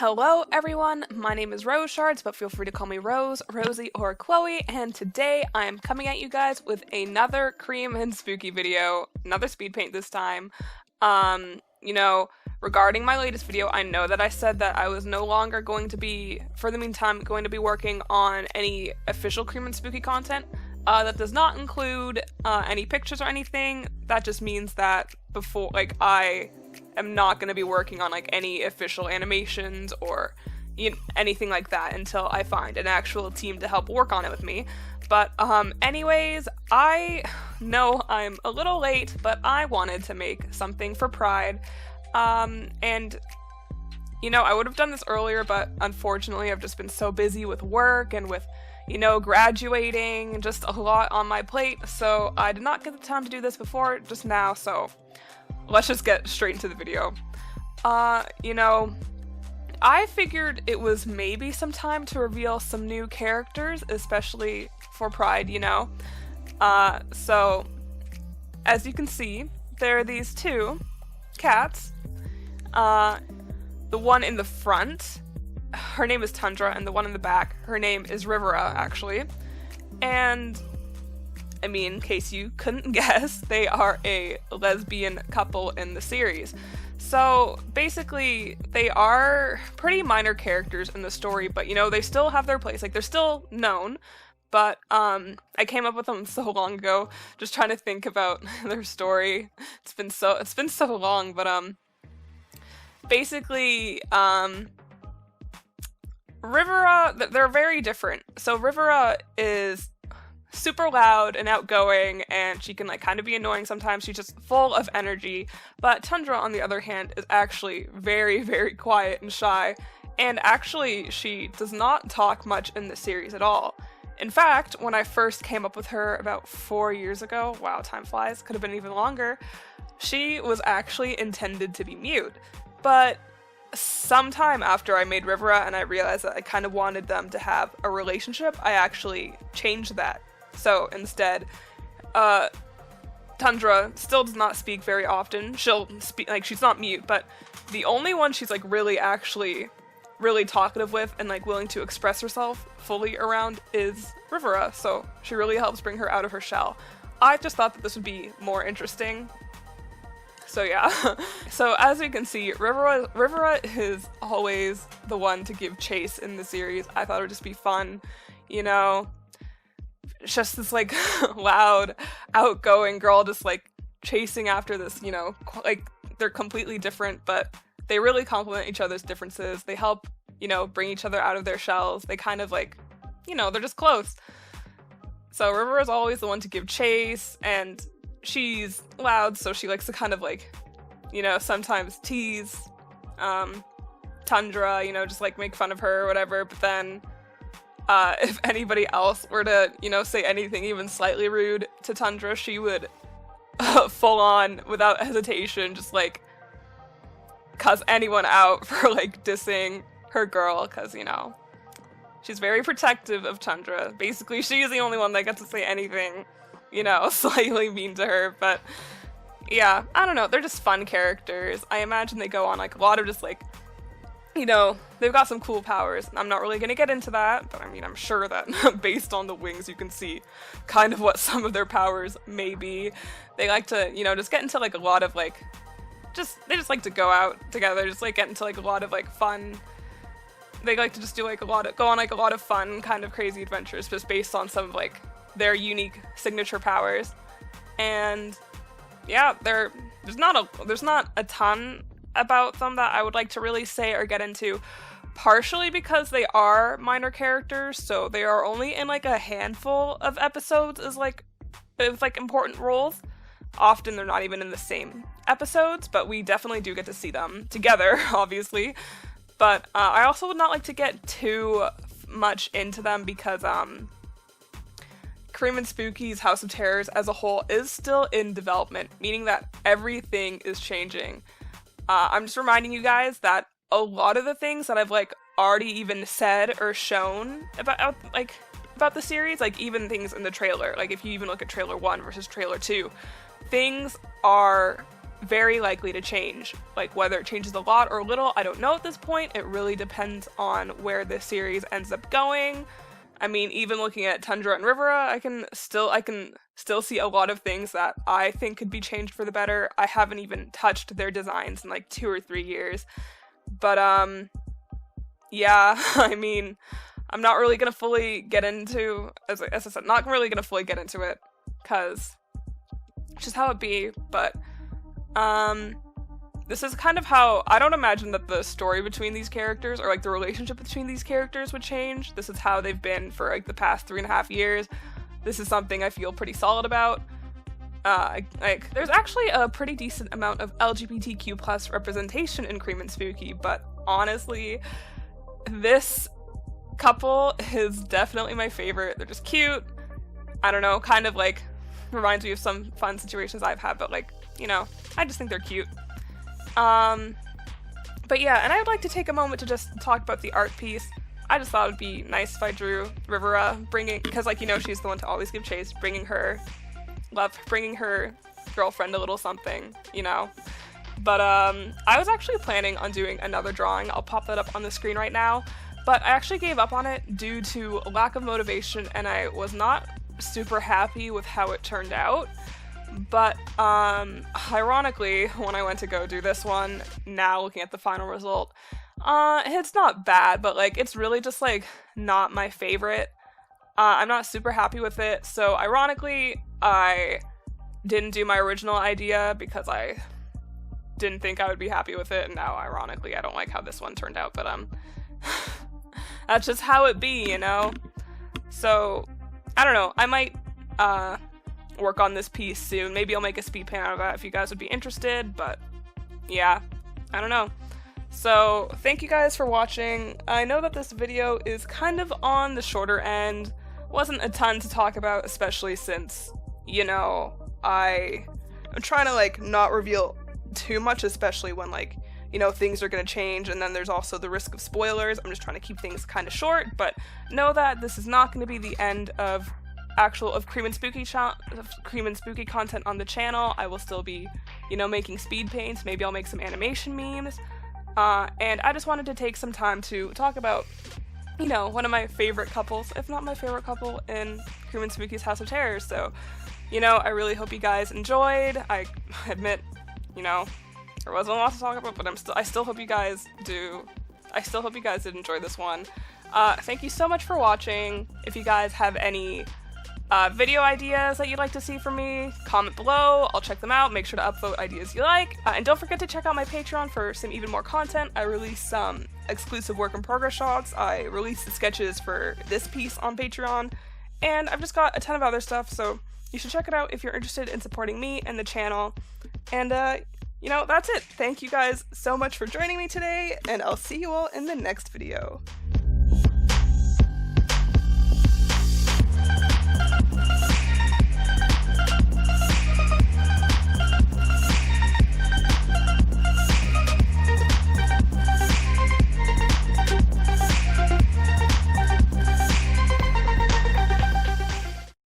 Hello everyone, my name is Rose Shards, but feel free to call me Rose, Rosie, or Chloe, and today I am coming at you guys with another cream and spooky video, another speed paint this time. Regarding my latest video, I know that I said that I was no longer going to be, for the meantime, going to be working on any official cream and spooky content. That does not include any pictures or anything. That just means that I am not going to be working on any official animations or anything like that until I find an actual team to help work on it with me. But anyways, I know I'm a little late, but I wanted to make something for Pride. I would have done this earlier, but unfortunately I've just been so busy with work and with graduating, just a lot on my plate, so I did not get the time to do this before, just now, so let's just get straight into the video. I figured it was maybe some time to reveal some new characters, especially for Pride, so as you can see, there are these two cats. The one in the front, her name is Tundra, and the one in the back, her name is Rivera, actually. And, in case you couldn't guess, they are a lesbian couple in the series. So, basically, they are pretty minor characters in the story, but, they still have their place. They're still known, but, I came up with them so long ago, just trying to think about their story. It's been so long, but, basically, Rivera, they're very different. So Rivera is super loud and outgoing, and she can kind of be annoying sometimes. She's just full of energy. But Tundra, on the other hand, is actually very, very quiet and shy. And actually, she does not talk much in the series at all. In fact, when I first came up with her about 4 years ago, wow, time flies, could have been even longer, she was actually intended to be mute. But sometime after I made Rivera and I realized that I kind of wanted them to have a relationship, I actually changed that. So instead, Tundra still does not speak very often. She'll speak, she's not mute, but the only one she's really talkative with and willing to express herself fully around is Rivera, so she really helps bring her out of her shell. I just thought that this would be more interesting. So yeah, so as you can see, Rivera is always the one to give chase in the series. I thought it would just be fun, it's just this loud, outgoing girl just chasing after this, they're completely different, but they really complement each other's differences. They help, bring each other out of their shells. They kind of they're just close. So Rivera is always the one to give chase, and she's loud, so she likes to kind of sometimes tease Tundra, just make fun of her or whatever, but then if anybody else were to, say anything even slightly rude to Tundra, she would full on, without hesitation, just cuss anyone out for dissing her girl, because, she's very protective of Tundra. Basically, she is the only one that gets to say anything slightly mean to her, but yeah, I don't know, they're just fun characters. I imagine they go on a lot of just they've got some cool powers. I'm not really gonna get into that, but I'm sure that based on the wings you can see kind of what some of their powers may be. They like to, just get into a lot of they just like to go out together, just get into a lot of fun. They like to just do go on a lot of fun kind of crazy adventures just based on some of their unique signature powers. And yeah, there's not a ton about them that I would like to really say or get into, partially because they are minor characters, so they are only in a handful of episodes as important roles. Often they're not even in the same episodes, but we definitely do get to see them together, obviously. But I also would not like to get too much into them because Cream and Spooky's House of Terrors as a whole is still in development, meaning that everything is changing. I'm just reminding you guys that a lot of the things that I've already even said or shown about the series, even things in the trailer, if you even look at trailer 1 versus trailer 2, things are very likely to change. Like, whether it changes a lot or little, I don't know at this point. It really depends on where this series ends up going. I mean, even looking at Tundra and Rivera, I can still see a lot of things that I think could be changed for the better. I haven't even touched their designs in like 2 or 3 years. But, yeah, I mean, I'm not really gonna fully get into, as I said, not really gonna fully get into it, because it's just how it be, but, this is kind of how, I don't imagine that the story between these characters, or like the relationship between these characters would change. This is how they've been for like the past 3.5 years. This is something I feel pretty solid about. Like, there's actually a pretty decent amount of LGBTQ plus representation in Cream and Spooky, but honestly, this couple is definitely my favorite. They're just cute. I don't know, kind of like reminds me of some fun situations I've had, but like, you know, I just think they're cute. But yeah, and I would like to take a moment to just talk about the art piece. I just thought it'd be nice if I drew Rivera because, like, you know, she's the one to always give chase, bringing her girlfriend a little something, you know. But I was actually planning on doing another drawing. I'll pop that up on the screen right now. But I actually gave up on it due to lack of motivation, and I was not super happy with how it turned out. But ironically, when I went to go do this one, now looking at the final result, it's not bad, but like, it's really just like not my favorite. I'm not super happy with it. So ironically, I didn't do my original idea because I didn't think I would be happy with it, and now ironically I don't like how this one turned out, but that's just how it be, you know. So I don't know, I might work on this piece soon. Maybe I'll make a speed paint out of that if you guys would be interested, but yeah, I don't know. So thank you guys for watching. I know that this video is kind of on the shorter end. Wasn't a ton to talk about, especially since, you know, I'm trying to like not reveal too much, especially when, like, you know, things are going to change, and then there's also the risk of spoilers. I'm just trying to keep things kind of short, but know that this is not going to be the end of Cream and Spooky content on the channel. I will still be, you know, making speed paints. Maybe I'll make some animation memes. And I just wanted to take some time to talk about, you know, one of my favorite couples, if not my favorite couple, in Cream and Spooky's House of Terrors. So, you know, I really hope you guys enjoyed. I admit, you know, there wasn't a lot to talk about, but I still hope you guys do. I still hope you guys did enjoy this one. Thank you so much for watching. If you guys have any video ideas that you'd like to see from me, comment below. I'll check them out. Make sure to upvote ideas you like. And don't forget to check out my Patreon for some even more content. I release some exclusive work in progress shots. I release the sketches for this piece on Patreon. And I've just got a ton of other stuff, so you should check it out if you're interested in supporting me and the channel. And, you know, that's it. Thank you guys so much for joining me today, and I'll see you all in the next video.